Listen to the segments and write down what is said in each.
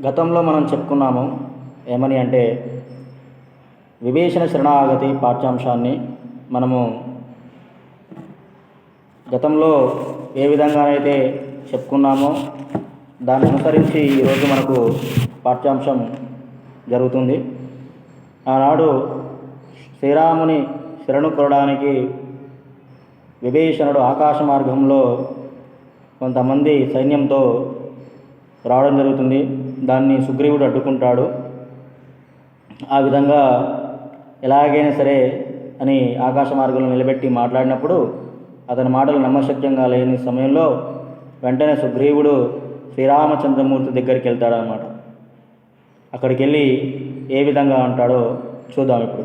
గతంలో మనం చెప్పుకున్నాము ఏమని అంటే విభీషణ శరణాగతి పాఠ్యాంశాన్ని మనము గతంలో ఏ విధంగానైతే చెప్పుకున్నామో దాన్ని అనుసరించి ఈరోజు మనకు పాఠ్యాంశం జరుగుతుంది. ఆనాడు శ్రీరాముని శరణు కోరడానికి విభీషణుడు ఆకాశ మార్గంలో కొంతమంది సైన్యంతో రావడం జరుగుతుంది. దాన్ని సుగ్రీవుడు అడ్డుకుంటాడు. ఆ విధంగా ఎలాగైనా సరే అని ఆకాశ మార్గంలో నిలబెట్టి మాట్లాడినప్పుడు అతని మాటలు నమ్మశక్యంగా లేని సమయంలో వెంటనే సుగ్రీవుడు శ్రీరామచంద్రమూర్తి దగ్గరికి వెళ్తాడనమాట. అక్కడికి వెళ్ళి ఏ విధంగా అంటాడో చూద్దాం ఇప్పుడు.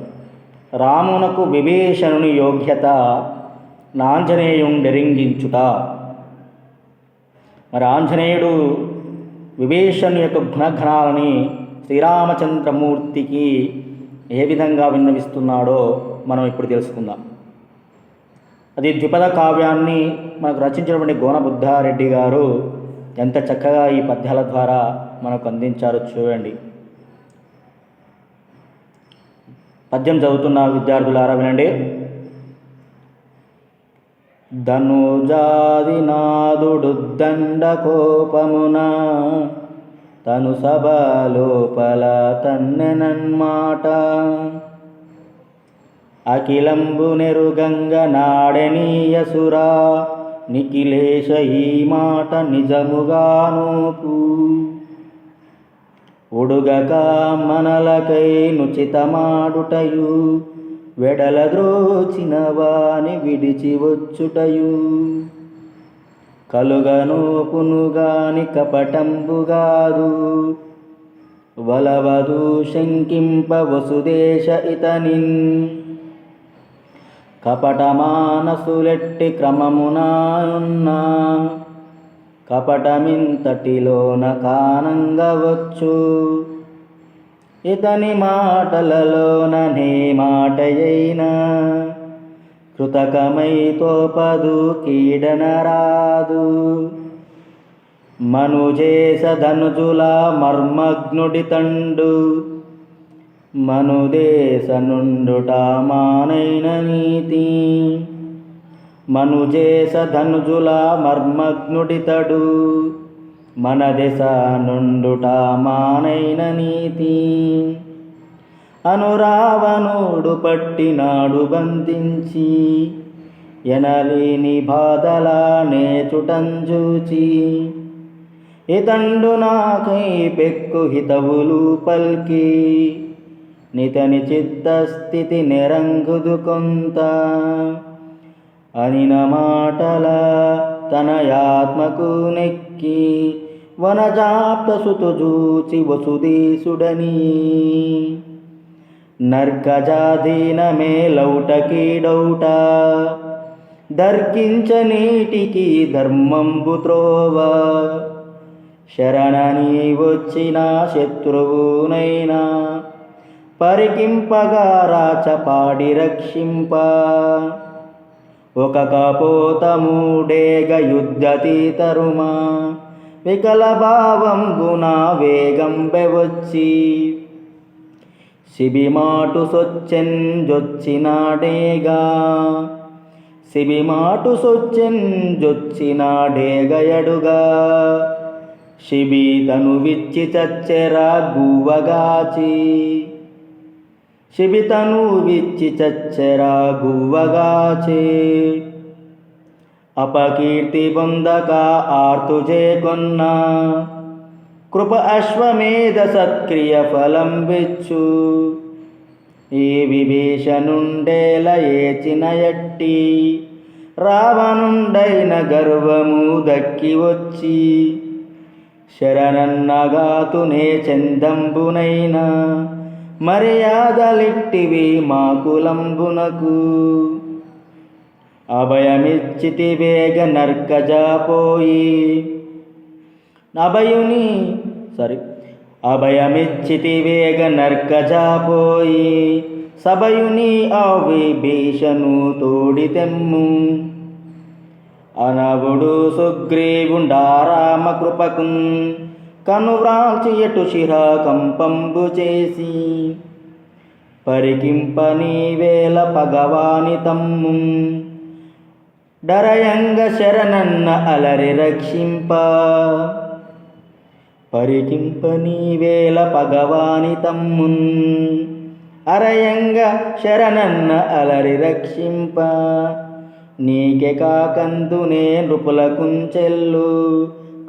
రామునకు విభీషణుని యోగ్యత నాంజనేయుండెరింగించుట. మరి ఆంజనేయుడు విభీషణుని యొక్క గుణగణాలని శ్రీరామచంద్రమూర్తికి ఏ విధంగా విన్నవిస్తున్నాడో మనం ఇప్పుడు తెలుసుకుందాం. అది ద్విపద కావ్యాన్ని మనకు రచించినటువంటి గోనబుద్ధారెడ్డి గారు ఎంత చక్కగా ఈ పద్యాల ద్వారా మనకు అందించారో చూడండి. పద్యం చదువుతున్న విద్యార్థులారా వినండి. ధనుజాదినాదుడు దండ కోపమున తను సభ లోపల తన్నెనన్మాట అఖిలంబు నెరుగంగ నాడనీయసురా నిఖిలేశ ఈ మాట నిజముగానోపు ఉడుగక మనలకై నుచితమాడుటయు వెడల ద్రోచిన వాని విడిచి వచ్చుటయు కలుగనోపునుగాని కపటంబుగాదు వలవదు శంకింప వసుదేశ ఇతనిన్ కపట మానసులెట్టి క్రమమునాయున్నా కపటమింతటిలోన కానంగవచ్చు ఇతని మాటలలోన నే మాటయైనా కృతకమై తోపదు కీడనరాదు మనుజేస ధనుజుల మర్మగ్నుడి తండు మనుదేశ నుండుట మానైన నీతి మనుజేస ధనుజుల మర్మగ్నుడితడు మన దశ నుండుట మానైన నీతి అనురావణుడు పట్టినాడు బంధించి ఎనలేని బాధల నేచుటంజూచి ఇతండు నాకై పెక్కు హితవులు పల్కి నితని చిత్తస్థితి నెరంగుదు కొంత అనిన మాటల తనయాత్మకు నెక్కి వనజాప్త సుతుజూచి వసుదేశుడని నర్కజాధీనమే లౌటకీడౌట దర్కించ నీటికి ధర్మంబు త్రోవ శరణని వచ్చిన శత్రువునైనా పరికింపగా రాచపాడి రక్షింప ఒక కపోతముడేగ యుద్ధతీతరుమా వికల భావంబున వేగంబెవచ్చి శిబిమాటు సొచ్చెంజొచ్చినాడేగా శిబిమాటు సొచ్చెంజొచ్చినాడేగయడుగా శిబి తను విచ్చి చచ్చెరా గువ్వగాచి శిబితను విచ్చి చచ్చెరా గువ్వగాచే అపకీర్తి పొందక ఆర్తుజే కొన్న కృప అశ్వమేధ సత్క్రియ ఫలం విచ్చు ఈ విభీషణుండేల ఏచిన ఎట్టి రావణుండైన గర్వము దక్కి వచ్చి శరణన్నగాతునే చందంబునైనా మర్యాదలిట్టివి మా కులంబునకు అభయమిచ్చితి వేగ నర్కజాపోయి అభయమిచ్చితి వేగ నర్కజాపోయి సభయుని ఆ విభీషణు తోడితెమ్ము అనవుడు సుగ్రీవుండారామ కృపకున్ కనువ్రాల్చి ఎటు శిరా కంపంబు చేసి పరికింపని వేల పగవాని తమ్ము డరయంగ శరణన్న అలరి రక్షింప పరికింపని వేల పగవాని తమ్మున్ అరయంగ శరణన్న అలరి రక్షింప నీకే కాకందునే నృపుల కుంచెల్లు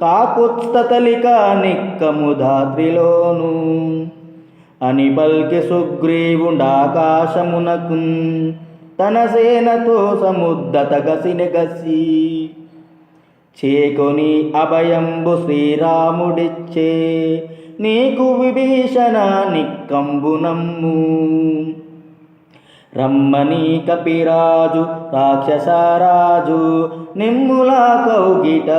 కాకుత్స్తలిక నిక్కము ధాత్రిలోను అని పల్కి సుగ్రీవుండాకాశమునకున్ తన సేనతో సముద్దత గసి చేకొని అభయంబు శ్రీరాముడిచ్చే నీకు విభీషణ నిక్కంబు నమ్ము రమ్మని కపిరాజు రాక్షసరాజు నిమ్ములా కౌగిట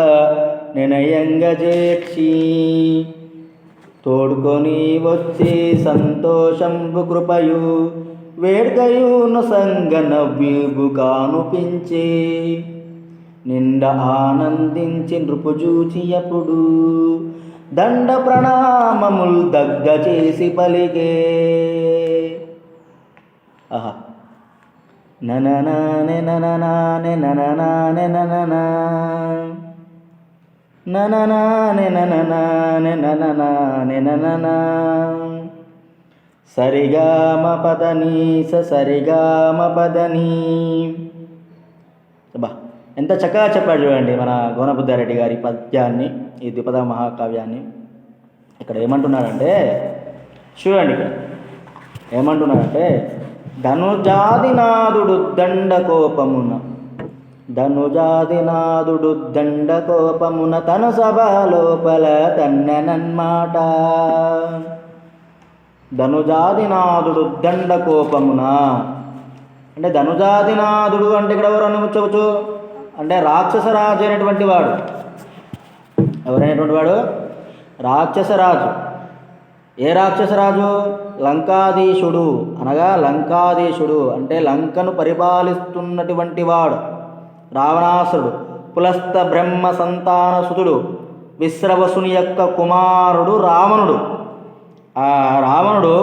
నినయంగ చేర్చి తోడుకొని వచ్చి సంతోషంబు కృపయు వేడ్కయును సంగ నవ్వుగు కానుపించే నిండ ఆనందించి నృపుజూచి అప్పుడు దండ ప్రణామముల్ దగ్గ చేసి పలికే ఆహా నననానే నననానే నననానే నననా నననానే నననానే నననానే నననా సరిగామ పదని సరిగామ పదని. బా ఎంత చక్కగా చెప్పాడు చూడండి మన గోనబుద్ధారెడ్డి గారి పద్యాన్ని, ఈ ద్విపద మహాకావ్యాన్ని. ఇక్కడ ఏమంటున్నాడంటే చూడండి, ఇక్కడ ఏమంటున్నాడంటే ధనుజాదినాథుడు దండకోపమున ధనుజాదినాథుడు దండకోపమున తన సభ లోపల తన్నెనన్మాట. ధనుజాదినాథుడు దండకోపమున అంటే ధనుజాదినాథుడు అంటే ఇక్కడ ఎవరు అనుకోవచ్చు అంటే రాక్షసరాజు అయినటువంటి వాడు. ఎవరైనటువంటి వాడు? రాక్షసరాజు. ఏ రాక్షసరాజు? లంకాధీశుడు. అనగా లంకాధీశుడు అంటే లంకను పరిపాలిస్తున్నటువంటి వాడు రావణాసురుడు. పులస్త బ్రహ్మ సంతాన సుతుడు, విశ్రవసుని యొక్క కుమారుడు రావణుడు. ఆ రావణుడు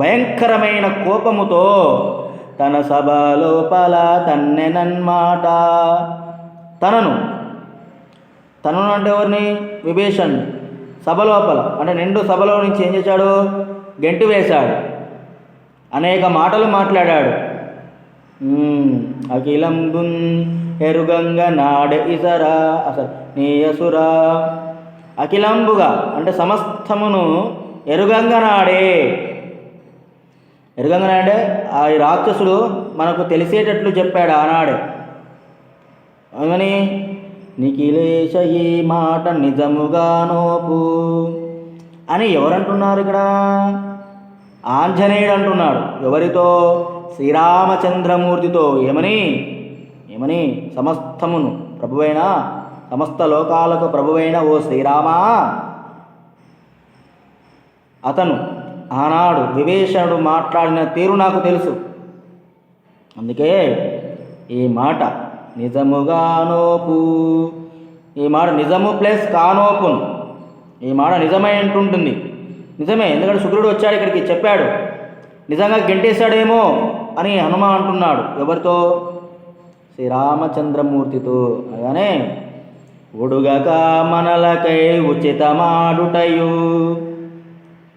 భయంకరమైన కోపముతో తన సభ లోపల తన్నెనన్మాట. తనను అంటే ఎవరిని? విభీషణ్ సభ లోపల అంటే నిండు సభలో నుంచి ఏం చేశాడు? గెంటి వేశాడు, అనేక మాటలు మాట్లాడాడు. అఖిలంబున్ ఎరుగంగ నాడె ఇసరా అసలు నీయసురా. అఖిలంబుగా అంటే సమస్తమును ఎరుగంగనాడే. ఎరుగంగనాడే ఆ రాక్షసుడు మనకు తెలిసేటట్లు చెప్పాడు ఆనాడే. ఏమని? నిఖిలేశ ఈ మాట నిజముగా నోపు అని ఎవరంటున్నారు ఇక్కడ? ఆంజనేయుడు అంటున్నాడు. ఎవరితో? శ్రీరామచంద్రమూర్తితో. ఏమని సమస్తమును ప్రభువైన సమస్త లోకాలకు ప్రభువైన ఓ శ్రీరామా, అతను ఆనాడు విభీషణుడు మాట్లాడిన తీరు నాకు తెలుసు. అందుకే ఈ మాట నిజముగా నోపు. ఈ మాట నిజము ప్లస్ కానోపును. ఈ మాట నిజమే అంటుంటుంది. నిజమే, ఎందుకంటే శుక్రుడు వచ్చాడు ఇక్కడికి, చెప్పాడు. నిజంగా గెంటేశాడేమో అని హనుమ అంటున్నాడు. ఎవరితో? శ్రీరామచంద్రమూర్తితో. అలానే ఉడుగక మనలకై ఉచితమాడుటయు.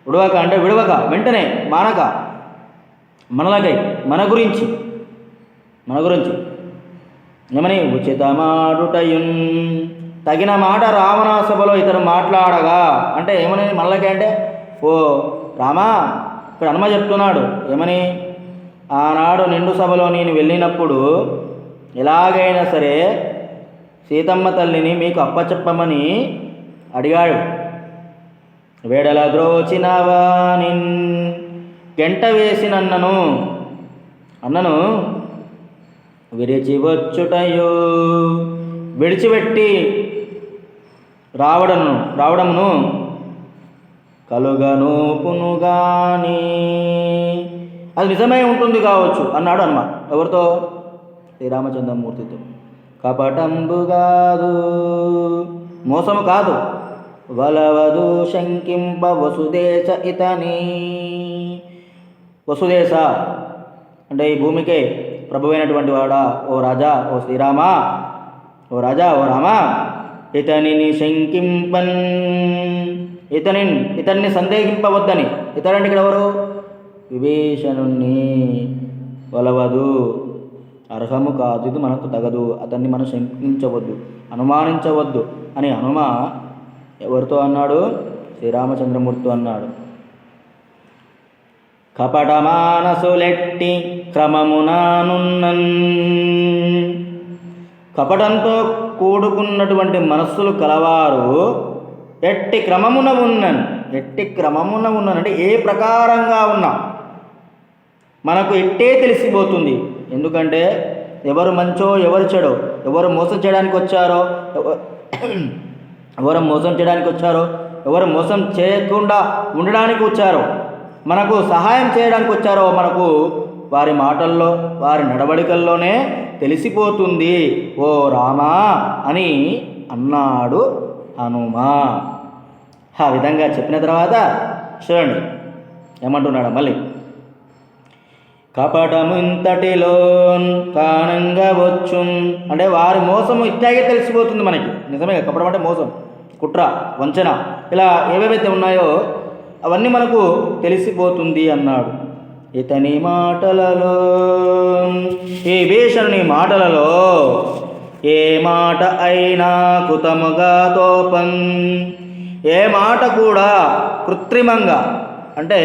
ఉడవక అంటే విడవక, వెంటనే మానక, మనలకై మన గురించి ఏమని? ఉచితమాడుటయున్. తగిన మాట రావణ సభలో ఇతను మాట్లాడగా అంటే ఏమని? మనలకై అంటే ఓ రామా, ఇక్కడ హనుమ చెప్తున్నాడు. ఏమని? ఆనాడు నిండు సభలో నేను వెళ్ళినప్పుడు ఎలాగైనా సరే సీతమ్మ తల్లిని మీకు అప్పచెప్పమని అడిగాడు. వేడల ద్రోచినవా నిన్ గంట వేసినన్నను విరిచి వచ్చుటయో. విడిచిపెట్టి రావడమును కలుగనూపును గాని అది నిజమై ఉంటుంది కావచ్చు అన్నాడు హనుమ. ఎవరితో? శ్రీరామచంద్రమూర్తితో. కపటంబు కాదు, మోసము కాదు. వలవదు శంకింప వసుదేశ ఇతని. వసుదేశ అంటే ఈ భూమికే ప్రభువైనటువంటి వాడా, ఓ రాజా, ఓ శ్రీరామా, ఓ రాజా, ఓ రామా, ఇతనిని శంకింపన్, ఇతన్ని సందేహింపవద్దని. ఇతరంటే ఇక్కడ ఎవరు? విభీషణుణ్ణి. వలవదు, అర్హము కాదు, ఇది మనకు తగదు, అతన్ని మనం శంకించవద్దు, అనుమానించవద్దు అని హనుమ ఎవరితో అన్నాడు? శ్రీరామచంద్రమూర్తితో అన్నాడు. కపట మానసులెట్టి క్రమమునానున్నన్, కపటంతో కూడుకున్నటువంటి మనస్సులు కలవారు ఎట్టి క్రమమున ఉన్నన్. ఎట్టి క్రమమున ఉన్నన్ అంటే ఏ ప్రకారంగా ఉన్నా మనకు ఎట్టే తెలిసిపోతుంది. ఎందుకంటే ఎవరు మంచో ఎవరు చెడో, ఎవరు మోసం చేయడానికి వచ్చారో, ఎవరు మోసం చేయడానికి వచ్చారో, ఎవరు మోసం చేయకుండా ఉండడానికి వచ్చారో, మనకు సహాయం చేయడానికి వచ్చారో మనకు వారి మాటల్లో, వారి నడవడికల్లోనే తెలిసిపోతుంది. ఓ రామా అని అన్నాడు హనుమ. ఆ విధంగా చెప్పిన తర్వాత చూడండి ఏమంటున్నాడు మళ్ళీ. కపటము ఇంతటిలో కానంగా వచ్చు అంటే వారి మోసము ఇట్లాగే తెలిసిపోతుంది మనకి. నిజమే, కపటం అంటే మోసం, కుట్ర, వంచన, ఇలా ఏవేవైతే ఉన్నాయో అవన్నీ మనకు తెలిసిపోతుంది అన్నాడు. ఇతని మాటలలో, ఈ భీషణుని మాటలలో ఏ మాట అయినా కృతముగా తోపం, ఏ మాట కూడా కృత్రిమంగా అంటే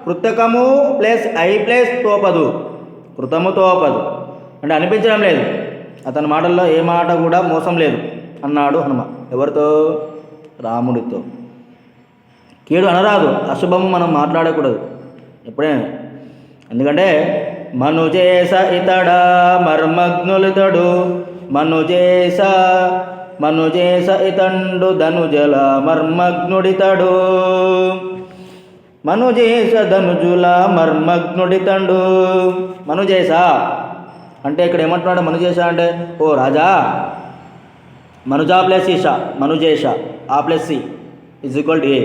కృతకము ప్లస్ ఐ ప్లస్ తోపదు, కృతము తోపదు అంటే అనిపించడం లేదు. అతని మాటల్లో ఏ మాట కూడా మోసం లేదు అన్నాడు హనుమ. ఎవరితో? రాముడితో. కీడు అనరాదు, అశుభము మనం మాట్లాడకూడదు ఎప్పుడైనా. ఎందుకంటే మనుజేస ఇతడా మర్మగ్నులితడు, మనుజేస ఇతండు ధనుజల మర్మగ్నుడితడు, మనుజేస ధనుజుల మర్మగ్నుడితండు. మనుజేస అంటే ఇక్కడ ఏమంటున్నాడు? మనుజేస అంటే ఓ రాజా, మనుజా ప్లస్ ఈషా, మనుజేష, ఆ plus c is equal to a.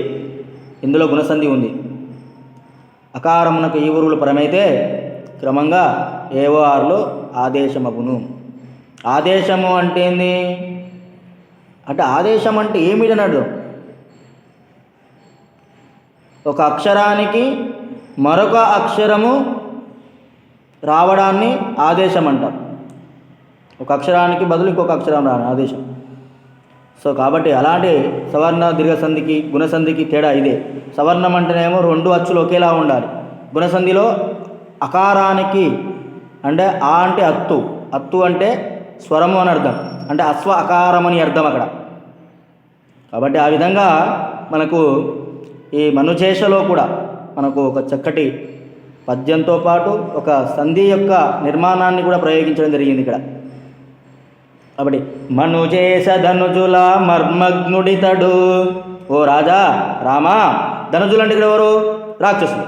ఇందులో గుణసంధి ఉంది. అకారమునకు ఈ ఊరులు పరమైతే క్రమంగా ఏవో ఆరులో ఆదేశమగును. ఆదేశము అంటే ఏంది అంటే ఆదేశం అంటే ఏమిటన్నాడు? ఒక అక్షరానికి మరొక అక్షరము రావడాన్ని ఆదేశం అంటాం. ఒక అక్షరానికి బదులు ఇంకొక అక్షరం రాని ఆదేశం. సో కాబట్టి అలాంటి సవర్ణ దీర్ఘసంధికి గుణసంధికి తేడా ఇదే. సవర్ణం అంటేనేమో రెండు అచ్చులు ఒకేలా ఉండాలి. గుణసంధిలో అకారానికి అంటే ఆ అంటే అత్తు, అత్తు అంటే స్వరము అని అర్థం, అంటే అశ్వ అకారం అని అర్థం అక్కడ. కాబట్టి ఆ విధంగా మనకు ఈ మనుజేషలో కూడా మనకు ఒక చక్కటి పద్యంతో పాటు ఒక సంధి యొక్క నిర్మాణాన్ని కూడా ప్రయోగించడం జరిగింది ఇక్కడ. కాబట్టి మనుజేష ధనుజుల మర్మగ్నుడితడు. ఓ రాజా, రామా, ధనుజులు అంటే ఇక్కడ ఎవరు? రాక్షసులు.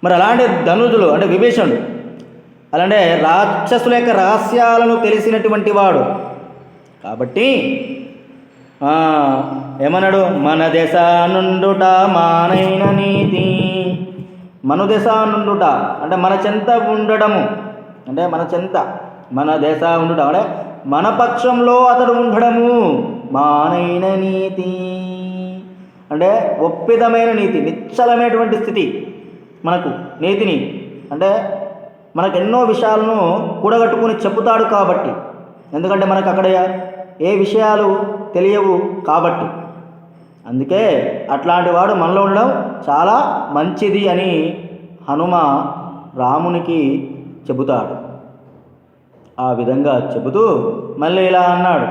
మరి అలాంటి ధనుజులు అంటే విభీషణుడు, అలాంటి రాక్షసుల యొక్క రహస్యాలను తెలిసినటువంటి వాడు. కాబట్టి ఏమన్నాడు? మన దశ నుండుట మానైన నీతి. మను దశ నుండుట అంటే మన చెంత ఉండడము, అంటే మన చెంత, మన దశ ఉండుట అంటే మన పక్షంలో అతడు ఉండడము. మానైన నీతి అంటే ఒప్పిదమైన నీతి, నిశ్చలమైనటువంటి స్థితి. మనకు నీతిని అంటే మనకు ఎన్నో విషయాలను కూడగట్టుకుని చెప్పుతాడు కాబట్టి. ఎందుకంటే మనకు అక్కడ ఏ విషయాలు తెలియవు కాబట్టి. అందుకే అట్లాంటి వాడు మనలో ఉండడం చాలా మంచిది అని హనుమ రామునికి చెబుతాడు. ఆ విధంగా చెబుతూ మళ్ళీ ఇలా అన్నాడు.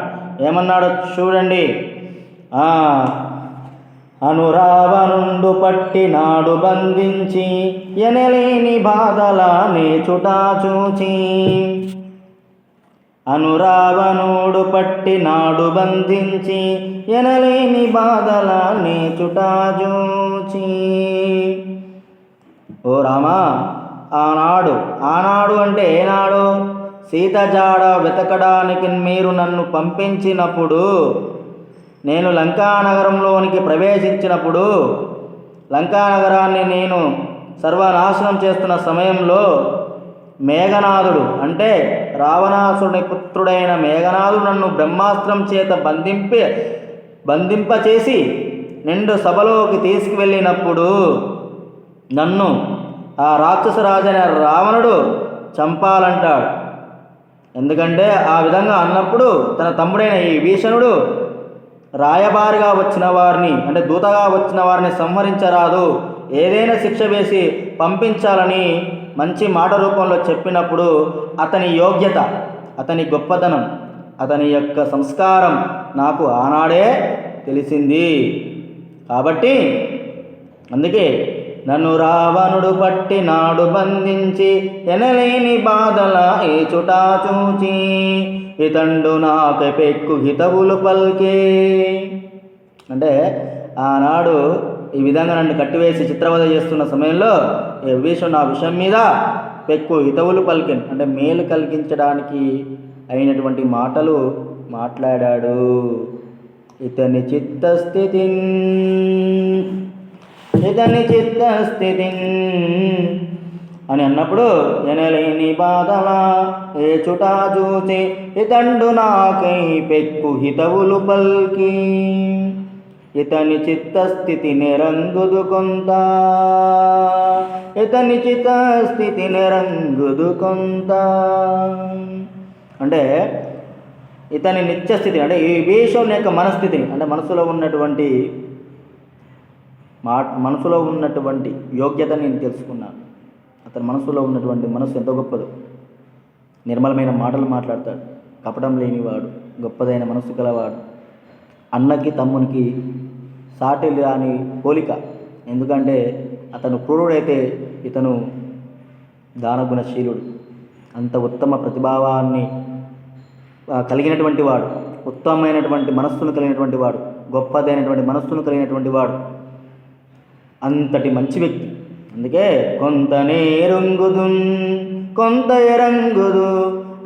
ఏమన్నాడు చూడండి. అనురావణుండు పట్టినాడు బంధించి ఎనలేని బాధల నేచుటా చూచి. అనురావణుడు పట్టినాడు బంధించి ఎనలేని బాధల నేచుటా చూచి. ఓ రామా, ఆనాడు అంటే ఏనాడు? సీత జాడ వెతకడానికి మీరు నన్ను పంపించినప్పుడు నేను లంకానగరంలోనికి ప్రవేశించినప్పుడు లంకానగరాన్ని నేను సర్వనాశనం చేస్తున్న సమయంలో మేఘనాథుడు అంటే రావణాసురుని పుత్రుడైన మేఘనాథుడు నన్ను బ్రహ్మాస్త్రం చేత బంధింపచేసి నిండు సభలోకి తీసుకువెళ్ళినప్పుడు నన్ను ఆ రాక్షసరాజైన రావణుడు చంపాలంటాడు. ఎందుకంటే ఆ విధంగా అన్నప్పుడు తన తమ్ముడైన ఈ భీషణుడు రాయబారిగా వచ్చిన వారిని అంటే దూతగా వచ్చిన వారిని సంహరించరాదు, ఏదైనా శిక్ష వేసి పంపించాలని మంచి మాట రూపంలో చెప్పినప్పుడు అతని యోగ్యత, అతని గొప్పతనం, అతని యొక్క సంస్కారం నాకు ఆనాడే తెలిసింది. కాబట్టి అందుకే నన్ను రావణుడు పట్టి నాడు బంధించి ఎనలేని బాధల ఈ చుటా చూచి ఇతండు నాక పెక్కు హితవులు పల్కే. అంటే ఆనాడు ఈ విధంగా నన్ను కట్టివేసి చిత్రవద చేస్తున్న సమయంలో విభీషణుడు నా విషయం మీద పెక్కు హితవులు పలికిన్ అంటే మేలు కలిగించడానికి అయినటువంటి మాటలు మాట్లాడాడు. ఇతని చిత్తస్థితి అని అన్నప్పుడు ఎనలేని బాధల ఏ చుటా చూసి ఇతండు నాకై పెక్కు హితవులు పల్కి ఇతని చిత్తస్థితి నిరంగుదు కొంత ఇతని చిత్తస్థితి నిరంగుదు కొంత అంటే ఇతని నిత్యస్థితి అంటే ఈ విభీషణుని యొక్క మనస్థితిని అంటే మనసులో ఉన్నటువంటి యోగ్యతని నేను తెలుసుకున్నాను. అతని మనసులో ఉన్నటువంటి మనసు ఎంత గొప్పదో, నిర్మలమైన మాటలు మాట్లాడతాడు, కపటం లేనివాడు, గొప్పదైన మనసు గలవాడు, అన్నకి తమ్మునికి సాటి రాని పోలిక. ఎందుకంటే అతను క్రూరుడైతే ఇతను దానగుణశీలుడు, అంత ఉత్తమ ప్రతిభావాన్ని కలిగినటువంటి వాడు, ఉత్తమమైనటువంటి మనస్సును కలిగినటువంటి వాడు, గొప్పదైనటువంటి మనస్సును కలిగినటువంటి వాడు, అంతటి మంచి వ్యక్తి. అందుకే కొంత నేరుంగుదు కొంత ఎరంగుదు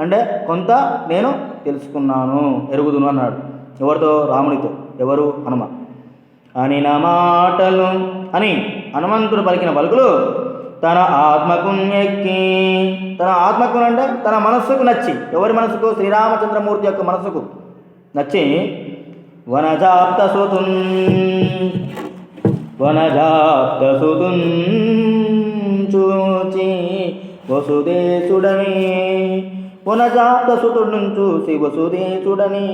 అంటే కొంత నేను తెలుసుకున్నాను ఎరుగుదును అన్నాడు. ఎవరితో? రామునితో. ఎవరు? హనుమ. అని నా మాటలు అని హనుమంతుడు పలికిన పలుకులు తన ఆత్మకు ఎక్కి, తన ఆత్మకు అంటే తన మనస్సుకు నచ్చి, ఎవరి మనసుకు? శ్రీరామచంద్రమూర్తి యొక్క మనసుకు నచ్చి వనజాప్త సుతున్ చూచి వసుదేశుడని వనజాప్త సుతుడిని చూసి వసుదేశుడని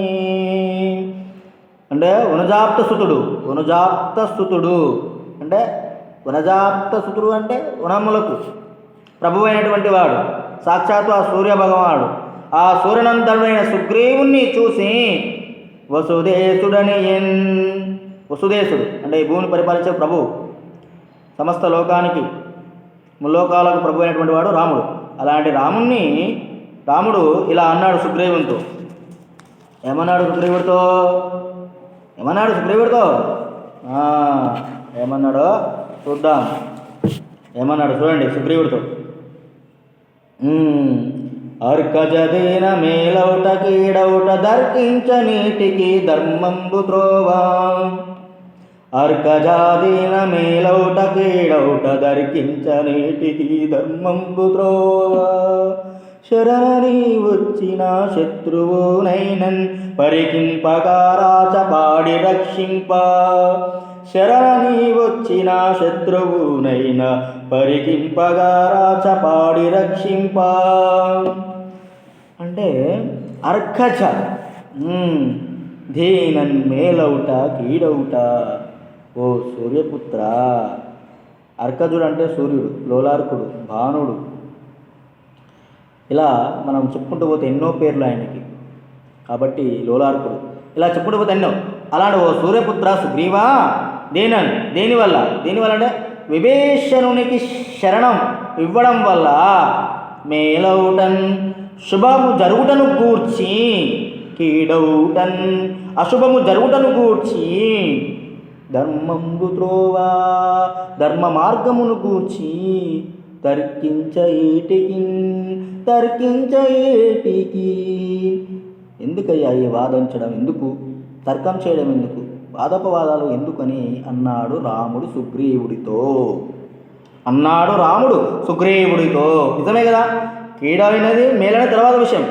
అంటే వనజాప్త సుతుడు అంటే వనజాప్త సుతుడు అంటే వనములకు ప్రభు అయినటువంటి వాడు, సాక్షాత్తు ఆ సూర్య భగవానుడు. ఆ సూర్యనంతరుడైన సుగ్రీవుణ్ణి చూసి వసుదేశుడు అంటే ఈ భూమిని పరిపాలించే ప్రభు, సమస్త లోకానికి ముల్లోకాలకు ప్రభు అయినటువంటి వాడు రాముడు. అలాంటి రాముడు ఇలా అన్నాడు సుగ్రీవునితో. ఏమన్నాడు సుగ్రీవుడితో? ఏమన్నాడో చూద్దాం. ఏమన్నాడు చూడండి సుగ్రీవుడితో. అర్కజదీన మేలౌట కీడౌట దర్కించ నీటికి ధర్మంబు త్రోవా అర్కజాదీన మేలౌట కీడౌట దర్కించ నీటికి ధర్మంబు త్రోవా శరణి వచ్చిన శత్రువునైనన్ పరికింపగారాచ పాడి రక్షింప శరణి వచ్చిన శత్రువునైన పరికింపగారాచ పాడి రక్షింప అంటే అర్కజ ధీనన్ మేలౌట కీడౌట. ఓ సూర్యపుత్ర, అర్కజుడు అంటే సూర్యుడు, లోలార్కుడు, భానుడు, ఇలా మనం చెప్పుకుంటూ పోతే ఎన్నో పేర్లు ఆయనకి. కాబట్టి లోలార్కుడు ఇలా చెప్పుకుంటూ పోతే ఎన్నో. అలాంటి ఓ సూర్యపుత్ర సుగ్రీవా దేనివల్ల అంటే విభీషణునికి శరణం ఇవ్వడం వల్ల మేలౌటన్ శుభము జరుగుటను గూర్చి కీడౌటన్ అశుభము జరుగుటను గూర్చి ధర్మంబు త్రోవా ధర్మ మార్గమును గూర్చి తర్కించ ఏటికి. ఎందుకయ్యా ఈ వాదించడం ఎందుకు? తర్కం చేయడం ఎందుకు? వాదోపవాదాలు ఎందుకని అన్నాడు రాముడు సుగ్రీవుడితో. అన్నాడు రాముడు సుగ్రీవుడితో. నిజమే కదా, కీడైనది మేలనే తర్వాత విషయం,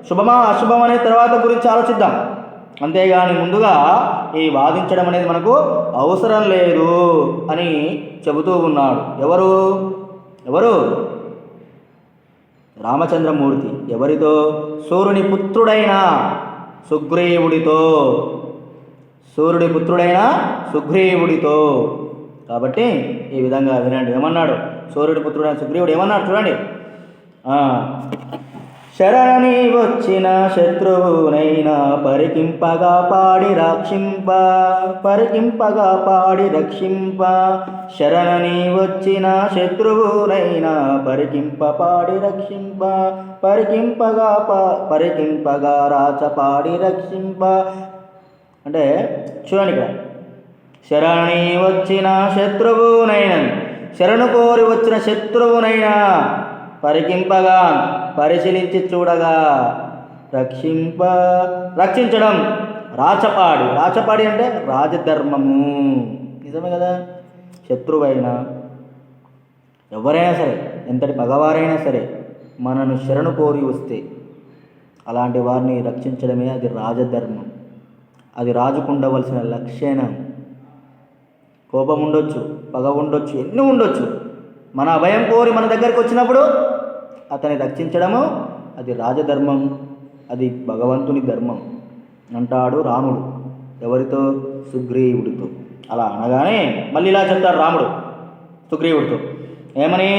శుభమా అశుభం అనే తర్వాత గురించి ఆలోచిద్దాం. అంతేగాని ముందుగా ఈ వాదించడం అనేది మనకు అవసరం లేదు అని చెబుతూ ఉన్నాడు. ఎవరు ఎవరు రామచంద్రమూర్తి. ఎవరితో? సూర్యుని పుత్రుడైన సుగ్రీవుడితో. సూర్యుడి పుత్రుడైన సుగ్రీవుడితో. కాబట్టి ఈ విధంగా వినండి. ఏమన్నాడు సూర్యుడి పుత్రుడైన సుగ్రీవుడు? ఏమన్నాడు చూడండి. శరణి వచ్చిన శత్రువునైనా పరికింపగా పాడి రక్షింప, పరికింపగా పాడి రక్షింప. శరణని వచ్చిన శత్రువునైనా పరికింప పాడి రక్షింప, పరికింపగా రాచపాడి రక్షింప. అంటే చూడండి ఇక్కడ, శరణి వచ్చిన శత్రువునైనా, శరణు కోరి వచ్చిన శత్రువునైనా పరికింపగా పరిశీలించి చూడగా రక్షించడం. రాచపాడి, రాచపాడి అంటే రాజధర్మము. నిజమే కదా, శత్రువైనా ఎవరైనా సరే, ఎంతటి పగవారైనా సరే మనను శరణు కోరి వస్తే అలాంటి వారిని రక్షించడమే అది రాజధర్మం. అది రాజుకు ఉండవలసిన లక్షణం. కోపం ఉండొచ్చు, పగ ఉండొచ్చు, ఎన్ని ఉండొచ్చు, మన అభయం కోరి మన దగ్గరికి వచ్చినప్పుడు అతన్ని రక్షించడము అది రాజధర్మం, అది భగవంతుని ధర్మం అంటాడు రాముడు. ఎవరితో? సుగ్రీవుడితో. అలా అనగానే మళ్ళీ ఇలా చెప్తాడు రాముడు సుగ్రీవుడితో. ఏమని?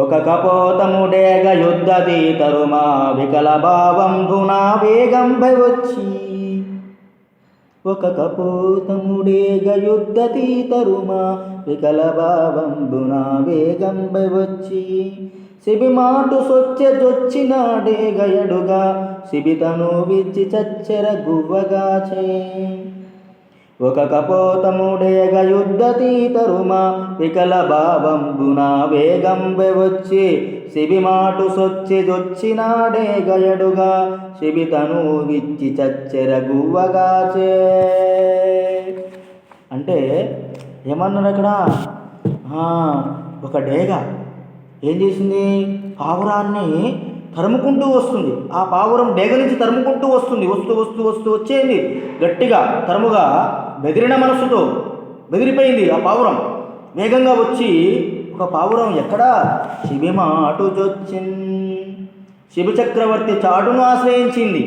ఒక కపోతముడేగ యుద్ధతి తరుమా వికల భావం ధునా వేగంపై వచ్చి. ఒక కపోతముడేగ యుద్ధతి తరుమా వికల భావంబున వేగంపై వచ్చి. శిబిమాటు సొచ్చెదొచ్చినాడే గయడుగా శిబితను విచ్చి చచ్చెర గువ్వగాచే. ఒక కపోతముడేగ యుద్ధతి తరుమా వికల భావంబున వేగంపై వచ్చి. శిబిమాటు సొచ్చెదొచ్చినాడే గయడుగా శిబితను విచ్చి చచ్చెర గువ్వగాచే. అంటే ఏమన్నారు అక్కడ? ఒక డేగ ఏం చేసింది? పావురాన్ని తరుముకుంటూ వస్తుంది. ఆ పావురం డేగ నుంచి తరుముకుంటూ వస్తుంది. వస్తూ వచ్చేయండి గట్టిగా తరుముగా. బెదిరిన మనసుతో బెదిరిపోయింది ఆ పావురం. వేగంగా వచ్చి ఒక పావురం ఎక్కడా? శిబిమాటు జొచ్చిన్, శిబి చక్రవర్తి చాటును ఆశ్రయించింది.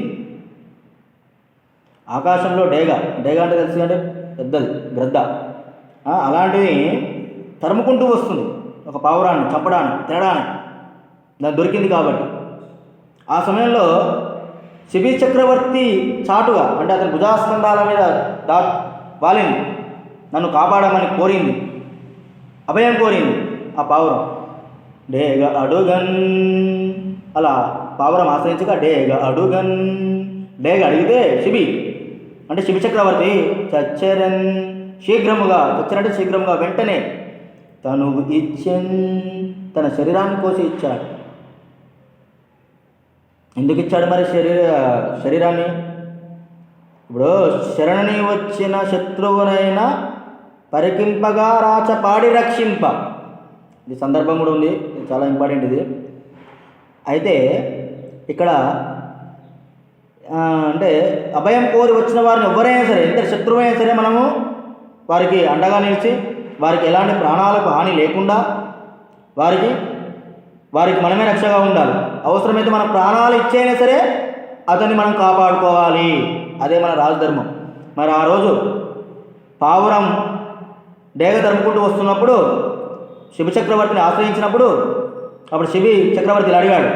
ఆకాశంలో డేగ, డేగ అంటే తెలుసు అంటే పెద్దది, గ్రద్ద. అలాంటివి తరుముకుంటూ వస్తుంది ఒక పావురాన్ని చంపడానికి, తినడానికి. దాన్ని దొరికింది కాబట్టి. ఆ సమయంలో శిబి చక్రవర్తి చాటుగా, అంటే అతని భుజాస్కంధాల మీద వాలింది, నన్ను కాపాడమని కోరింది, అభయం కోరింది ఆ పావురం. డేగ అడుగన్, అలా పావురం ఆశ్రయించగా డేగ అడుగన్, డేగ అడిగితే శిబి అంటే శిబి చక్రవర్తి చచ్చరన్, శీఘ్రముగా, చచ్చరంటే శీఘ్రముగా, వెంటనే తను ఇచ్చన్, తన శరీరాన్ని కోసి ఇచ్చాడు. ఎందుకు ఇచ్చాడు మరి శరీరాన్ని? ఇప్పుడు శరణని వచ్చిన శత్రువునైనా పరికింపగా రాచపాడి రక్షింప. ఇది సందర్భం కూడా ఉంది, ఇది చాలా ఇంపార్టెంట్ ఇది. అయితే ఇక్కడ అంటే అభయం కోరి వచ్చిన వారిని ఎవరైనా సరే, ఎంత శత్రువైనా సరే, మనము వారికి అండగా నిలిచి వారికి ఎలాంటి ప్రాణాలకు హాని లేకుండా వారికి మనమే రక్షగా ఉండాలి. అవసరమైతే మన ప్రాణాలు ఇచ్చైనా సరే అతన్ని మనం కాపాడుకోవాలి. అదే మన రాజధర్మం. మరి ఆ రోజు పావురం డేగ తరుముకుంటూ వస్తున్నప్పుడు శిబి చక్రవర్తిని ఆశ్రయించినప్పుడు అప్పుడు శిబి చక్రవర్తి ఇలా అడిగాడు,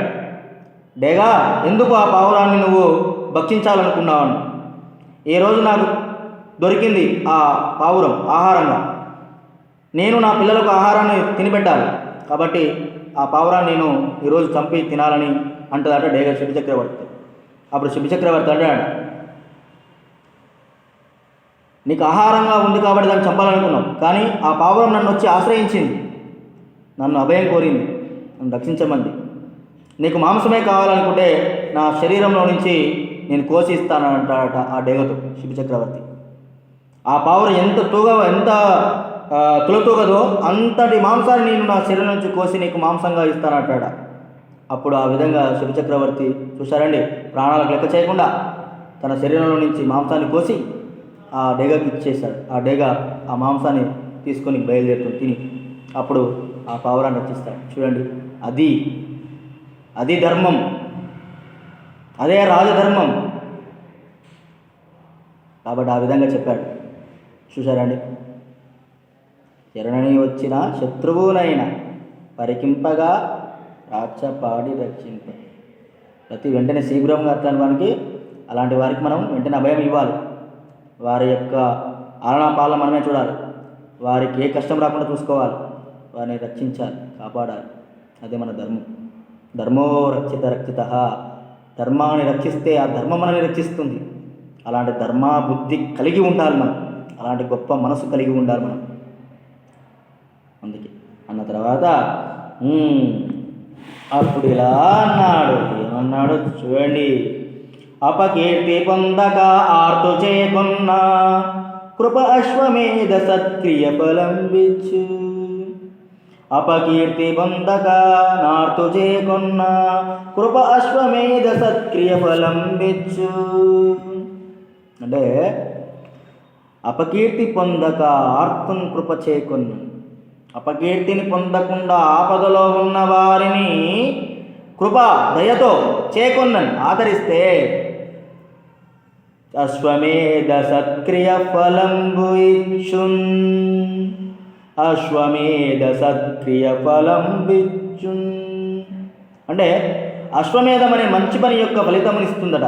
డేగా ఎందుకు ఆ పావురాన్ని నువ్వు భక్షించాలనుకున్నావు? ఈ రోజు నాకు దొరికింది ఆ పావురం ఆహారంగా, నేను నా పిల్లలకు ఆహారాన్ని తినిపెట్టాలి, కాబట్టి ఆ పావురాన్ని నేను ఈరోజు చంపి తినాలని అంటదట డేగ శిబి చక్రవర్తి. అప్పుడు శిబి చక్రవర్తి అంటాడు, నీకు ఆహారంగా ఉంది కాబట్టి దాన్ని చంపాలనుకున్నావు, కానీ ఆ పావురం నన్ను వచ్చి ఆశ్రయించింది, నన్ను అభయం కోరింది, నన్ను రక్షించమంది. నీకు మాంసమే కావాలనుకుంటే నా శరీరంలో నుంచి నేను కోసి ఇస్తానని అంటాడట ఆ డేగతో శిబి చక్రవర్తి. ఆ పావురం ఎంత తులతూగదో అంతటి మాంసాన్ని నేను నా శరీరం నుంచి కోసి నీకు మాంసంగా ఇస్తానంటాడ. అప్పుడు ఆ విధంగా శిబి చక్రవర్తి చూశారండి, ప్రాణాలకు లెక్క చేయకుండా తన శరీరంలో నుంచి మాంసాన్ని కోసి ఆ డేగకి ఇచ్చేశాడు. ఆ డేగ ఆ మాంసాన్ని తీసుకొని బయలుదేరుతుంది తిని. అప్పుడు ఆ పావురాన్ని రక్షిస్తాడు. చూడండి, అది ధర్మం, అదే రాజధర్మం. కాబట్టి ఆ విధంగా చెప్పాడు. చూశారండి, శరణని వచ్చిన శత్రువునైనా పరికింపగా రాచపాడి రక్షింప. వెంటనే శీఘ్రంగా అలాంటి వారికి మనం వెంటనే అభయం ఇవ్వాలి. వారి యొక్క ఆలనా పాలన మనమే చూడాలి. వారికి ఏ కష్టం రాకుండా చూసుకోవాలి. వారిని రక్షించాలి, కాపాడాలి. అదే మన ధర్మం. ధర్మో రక్షిత. ధర్మాన్ని రక్షిస్తే ఆ ధర్మం మనల్ని రక్షిస్తుంది. అలాంటి ధర్మబుద్ధి కలిగి ఉండాలి మనం. అలాంటి గొప్ప మనసు కలిగి ఉండాలి మనం. అందుకే అన్న తర్వాత అప్పుడు ఇలా అన్నాడు. ఏమన్నాడు చూడండి. అపకీర్తి పొందక ఆర్తు చేకున్న కృప అశ్వమేధ సత్క్రియ ఫలంబిచ్చు. అపకీర్తి పొందక నార్తు చేకున్న కృప అశ్వమేధ సత్క్రియ ఫలంబిచ్చు. అంటే అపకీర్తి పొందక ఆర్తున్ కృప చేకున్న, అపకీర్తిని పొందకుండా ఆపదలో ఉన్న వారిని కృప దయతో చేకొన్నని ఆదరిస్తే అశ్వమేధ సత్క్రియ ఫలంబు ఇచ్చున్. అశ్వమేధ సత్క్రియ ఫలంబిచ్చున్ అంటే అశ్వమేధం అనే మంచి పని యొక్క ఫలితముని ఇస్తుందట.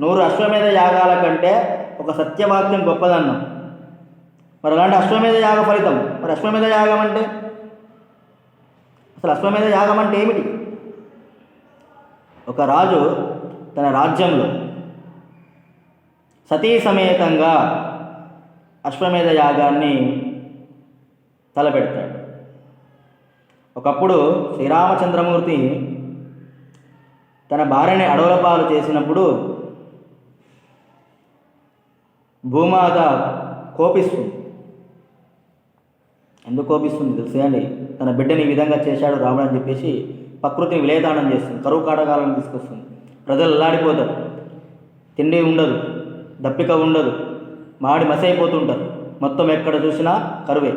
100 అశ్వమేధ యాగాల కంటే ఒక సత్యవాక్యం గొప్పదన్నాం. మరి అలాంటి అశ్వమేధ యాగ ఫలితం. మరి అశ్వమేధ యాగం అంటే అసలు అశ్వమేధ యాగం అంటే ఏమిటి? ఒక రాజు తన రాజ్యంలో సతీ సమేతంగా అశ్వమేధ యాగాన్ని తలపెడతాడు. ఒకప్పుడు శ్రీరామచంద్రమూర్తి తన భార్యని అడవుల పాలు చేసినప్పుడు భూమాత కోపిస్తుంది. ఎందుకు కోపిస్తుంది తెలుసండి? తన బిడ్డని ఈ విధంగా చేశాడు రాముడు అని చెప్పేసి ప్రకృతిని విలేదానం చేస్తుంది. కరువు కాటకాలను తీసుకొస్తుంది. ప్రజలు అల్లాడిపోతారు. తిండి ఉండదు, దప్పిక ఉండదు, మాడి మసైపోతుంటారు. మొత్తం ఎక్కడ చూసినా కరువే.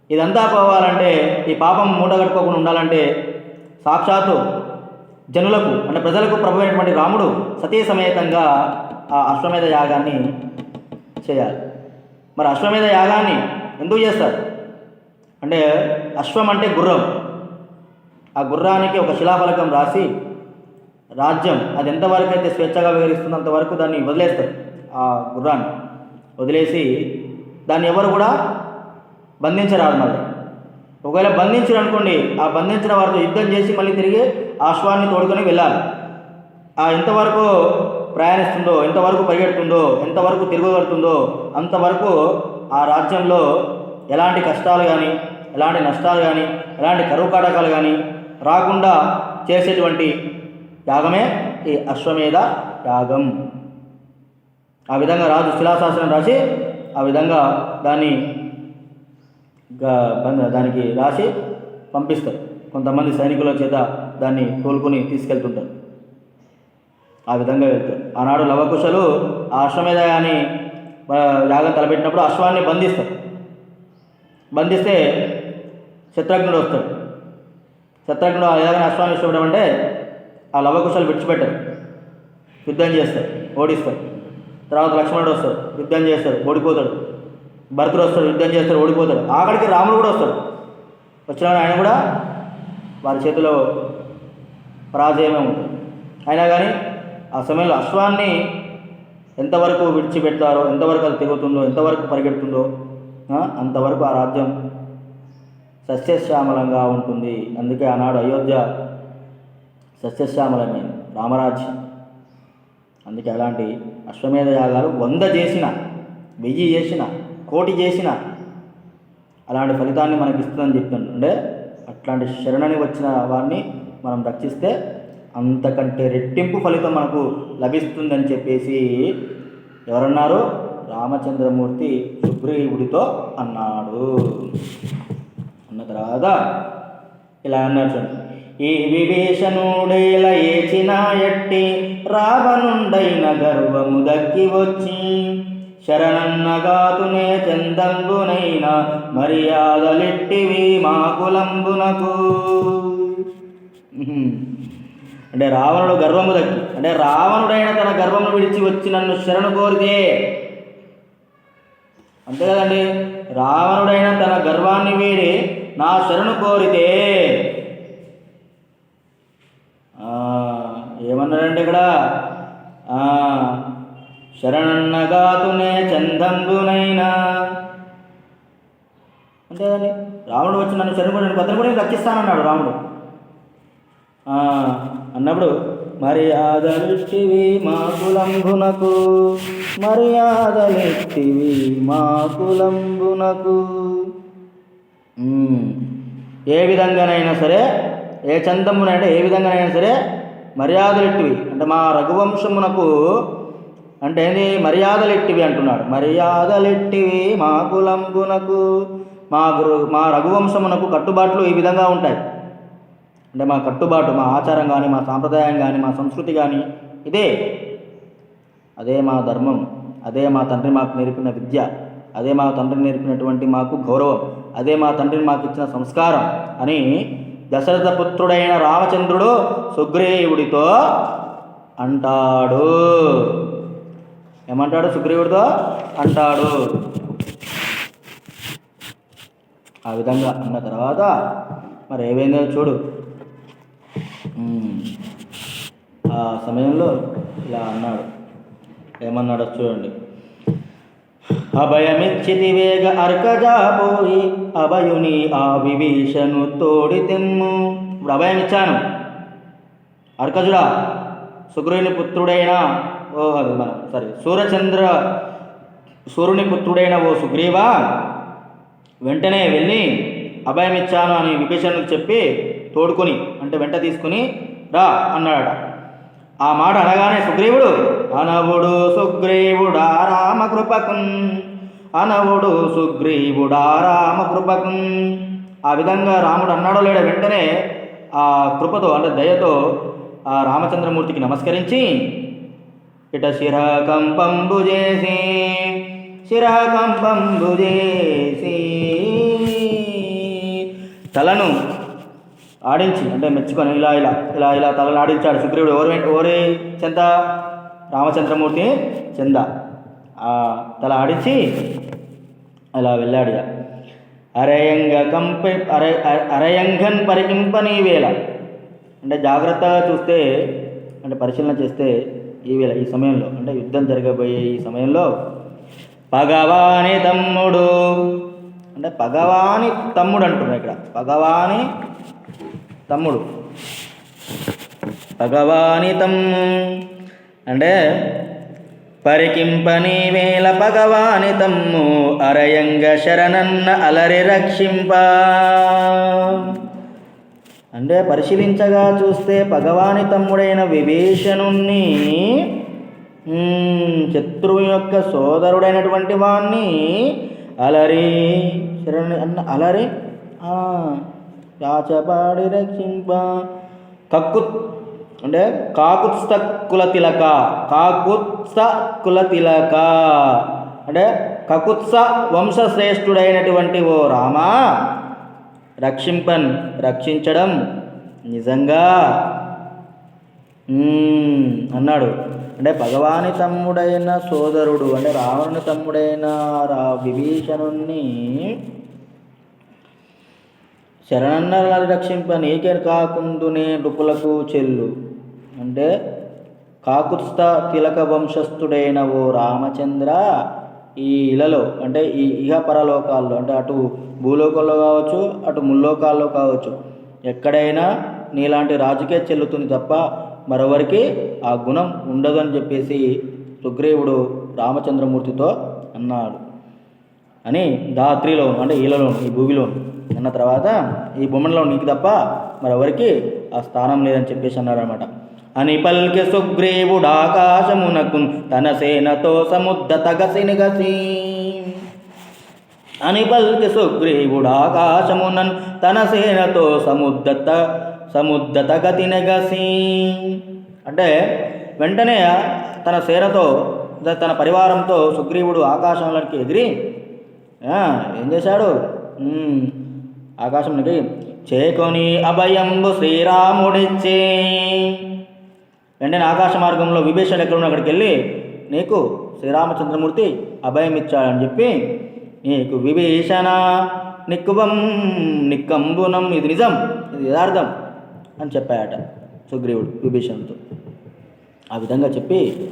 ఇదంతా పోవాలంటే, ఈ పాపం మూటగట్టుకోకుండా ఉండాలంటే సాక్షాత్తు జనులకు అంటే ప్రజలకు ప్రభు అయినటువంటి రాముడు సతీ సమేతంగా ఆ అశ్వమేధ యాగాన్ని చేయాలి. మరి అశ్వమేధ యాగాన్ని ఎందుకు చేస్తారు అంటే, అశ్వం అంటే గుర్రం. ఆ గుర్రానికి ఒక శిలాఫలకం రాసి రాజ్యం అది ఎంతవరకు అయితే స్వేచ్ఛగా వివరిస్తుందో అంతవరకు దాన్ని వదిలేస్తారు. ఆ గుర్రాన్ని వదిలేసి దాన్ని ఎవరు కూడా బంధించరాదు. మళ్ళీ ఒకవేళ బంధించారు అనుకోండి, ఆ బంధించిన వారితో యుద్ధం చేసి మళ్ళీ తిరిగి ఆ అశ్వాన్ని తోడుకొని వెళ్ళాలి. ఆ ఎంతవరకు ప్రయాణిస్తుందో, ఎంతవరకు పరిగెడుతుందో, ఎంతవరకు తిరగగలుగుతుందో అంతవరకు ఆ రాజ్యంలో ఎలాంటి కష్టాలు కానీ, ఎలాంటి నష్టాలు కానీ, ఎలాంటి కరువు కాటకాలు కానీ రాకుండా చేసేటువంటి యాగమే ఈ అశ్వమేధ యాగం. ఆ విధంగా రాజు శిలాశాసనం రాసి ఆ విధంగా దానికి రాసి పంపిస్తారు. కొంతమంది సైనికుల చేత దాన్ని తోలుకొని తీసుకెళ్తుంటారు. ఆ విధంగా వెళ్తారు. ఆనాడు లవకుశలు ఆ అశ్వమేధ యాగం తలపెట్టినప్పుడు అశ్వాన్ని బంధిస్తారు. బంధిస్తే శత్రుఘ్నుడు వస్తాడు. శత్రుఘ్నుడు ఆ యాగాన్ని అశ్వాన్ని ఇష్టపడడం అంటే ఆ లవకుశలు విడిచిపెట్టారు, యుద్ధం చేస్తారు, ఓడిస్తారు. తర్వాత లక్ష్మణుడు వస్తాడు, యుద్ధం చేస్తాడు, ఓడిపోతాడు. భరతుడు వస్తాడు, యుద్ధం చేస్తాడు, ఓడిపోతాడు. ఆఖరికి రాముడు కూడా వస్తాడు. వచ్చిన ఆయన కూడా వారి చేతిలో పరాజయమే ఉంటుంది. అయినా కానీ ఆ సమయంలో అశ్వాన్ని ఎంతవరకు విడిచిపెడతారో, ఎంతవరకు అది తిరుగుతుందో, ఎంతవరకు పరిగెడుతుందో అంతవరకు ఆ రాజ్యం సస్యశ్యామలంగా ఉంటుంది. అందుకే ఆనాడు అయోధ్య సస్యశ్యామలమైంది, రామరాజ్యం. అందుకే అలాంటి అశ్వమేధ యాగాలు 100 చేసిన, 1000 చేసిన, 1,000,000 చేసిన అలాంటి ఫలితాన్ని మనకి ఇస్తుందని చెప్తాను. అంటే అట్లాంటి శరణని వచ్చిన వారిని మనం రక్షిస్తే అంతకంటే రెట్టింపు ఫలితం మనకు లభిస్తుందని చెప్పేసి ఎవరన్నారు? రామచంద్రమూర్తి సుగ్రీవుడితో అన్నాడు. అన్న తర్వాత ఇలా అన్నాడు, ఈ విభీషణుడేల ఏచిన ఎట్టి రావణుండైన గర్వము దక్కి వచ్చి శరణన్నగాతునే చందంబునైన మర్యాదలిట్టివి మా కులంబునకు. అంటే రావణుడు గర్వము దక్కి, అంటే రావణుడైన తన గర్వమును విడిచి వచ్చి నన్ను శరణు కోరితే, అంతే కదండి, రావణుడైన తన గర్వాన్ని వీడి నా శరణు కోరితే ఏమన్నాడంటే ఇక్కడ శరణన్నగాతునే చందంబునైనా, అంతేదండి, రాముడు వచ్చి నన్ను శరణు కోరి భద్రం కూడా రక్షిస్తానన్నాడు రాముడు. అన్నప్పుడు మర్యాదలిట్టివి మా కులంబునకు, మర్యాదలిట్టివి మా కులంబునకు. ఏ విధంగానైనా సరే, ఏ చందమునంటే ఏ విధంగానైనా సరే మర్యాదలిట్టివి, అంటే మా రఘువంశమునకు, అంటే ఏంది మర్యాదలిట్టివి అంటున్నాడు. మర్యాదలిట్టివి మా కులంబునకు, మా రఘువంశమునకు కట్టుబాట్లు ఈ విధంగా ఉంటాయి. అంటే మా కట్టుబాటు, మా ఆచారం కానీ, మా సాంప్రదాయం కానీ, మా సంస్కృతి కానీ ఇదే, అదే మా ధర్మం, అదే మా తండ్రి మాకు నేర్పిన విద్య, అదే మా తండ్రి నేర్పినటువంటి మాకు గౌరవం, అదే మా తండ్రిని మాకు ఇచ్చిన సంస్కారం అని దశరథ పుత్రుడైన రామచంద్రుడు సుగ్రీవుడితో అంటాడు. ఏమంటాడు? సుగ్రీవుడితో అంటాడు. ఆ విధంగా అన్న తర్వాత మరి ఏమైందో చూడు. ఆ సమయంలో ఇలా అన్నాడు. ఏమన్నాడో చూడండి. అభయమిచ్చితి వేగ అర్కజాపోయి అభయుని ఆ విభీషణు తోడి తెమ్ము. ఇప్పుడు అభయం ఇచ్చాను, అర్కజుడా, సుగ్రీవుని పుత్రుడైన సూర్యుని పుత్రుడైన ఓ సుగ్రీవా, వెంటనే వెళ్ళి అభయం ఇచ్చాను అని విభీషణుడికి చెప్పి తోడుకొని, అంటే వెంట తీసుకుని రా అన్నాడట. ఆ మాట అనగానే సుగ్రీవుడు అనవుడు సుగ్రీవుడా రామకృపకున్, అనవుడు సుగ్రీవుడా రామకృపకున్. ఆ విధంగా రాముడు అన్నాడో లేడో వెంటనే ఆ కృపతో, అంటే దయతో ఆ రామచంద్రమూర్తికి నమస్కరించి ఇట శిరకంపంబు చేసి తలను ఆడించి, అంటే మెచ్చుకొని ఇలా ఇలా ఇలా ఇలా తలను ఆడించాడు సుగ్రీవుడు. ఓరి చెంత? రామచంద్రమూర్తి చెంద. ఆ తల ఆడించి అలా వెళ్ళాడు. అరయంగన్ పరికింపని వేళ, అంటే జాగ్రత్తగా చూస్తే, అంటే పరిశీలన చేస్తే ఈ వేళ, ఈ సమయంలో, అంటే యుద్ధం జరగబోయే ఈ సమయంలో పగవాని తమ్ముడు, అంటే పగవాని తమ్ముడు అంటున్నాడు ఇక్కడ. పగవాని తమ్ముడు, పగవాని తమ్ము అంటే పరికింపని వేళ పగవాని తమ్ము అరయంగ శరణన్న అలరి రక్షింప. అంటే పరిశీలించగా చూస్తే పగవాని తమ్ముడైన విభీషణుణ్ణి, శత్రువు యొక్క సోదరుడైనటువంటి వాణ్ణి అలరి శరణి అన్న అలరి యాచపాడి రక్షింప. అంటే కాకుత్స్థ కుల తిలక, కాకుత్స్థ కుల తిలక అంటే కకుత్స వంశశ్రేష్ఠుడైనటువంటి ఓ రామా, రక్షించడం నిజంగా అన్నాడు. అంటే భగవాని తమ్ముడైన సోదరుడు, అంటే రావణుని తమ్ముడైన విభీషణుణ్ణి శరణన్నల రక్షింప నీకే కాకుందునే నృపులకు చెల్లు. అంటే కాకుత్స్థ తిలక వంశస్థుడైన ఓ రామచంద్ర, ఈ ఇలలో, అంటే ఈ ఇహపరలోకాల్లో, అంటే అటు భూలోకంలో కావచ్చు, అటు ముల్లోకాల్లో కావచ్చు, ఎక్కడైనా నీలాంటి రాజుకే చెల్లుతుంది తప్ప మరొవరికి ఆ గుణం ఉండదు అని చెప్పేసి సుగ్రీవుడు రామచంద్రమూర్తితో అన్నాడు అని ధాత్రిలో, అంటే ఈలలో, ఈ భూమిలో అన్న తర్వాత ఈ భూమిలో నీకు తప్ప మరెవరికి ఆ స్థానం లేదని చెప్పేసి అన్నాడు అనమాట. అని పల్కె సుగ్రీవుడాకాశమునకు తన సేనతో సముద్దతగసినిగసి. అని పల్కె సుగ్రీవుడాకాశమునన్ తన సేనతో సముద్దతగతినగసి. అంటే వెంటనే తన సేనతో తన పరివారంతో సుగ్రీవుడు ఆకాశంలోకి ఎగిరి ఏం చేశాడు? ఆకాశంలోకి చేకొని అభయంబు శ్రీరాముడిచ్చే. వెంటనే ఆకాశ మార్గంలో విభీషణుడు ఎక్కడ అక్కడికి వెళ్ళి నీకు శ్రీరామచంద్రమూర్తి అభయం ఇచ్చాడని చెప్పి, నీకు విభీషణ నిక్కంబునం, ఇది నిజం, ఇది యథార్థం అని చెప్పాయట సుగ్రీవుడు విభీషణుడితో. ఆ విధంగా చెప్పి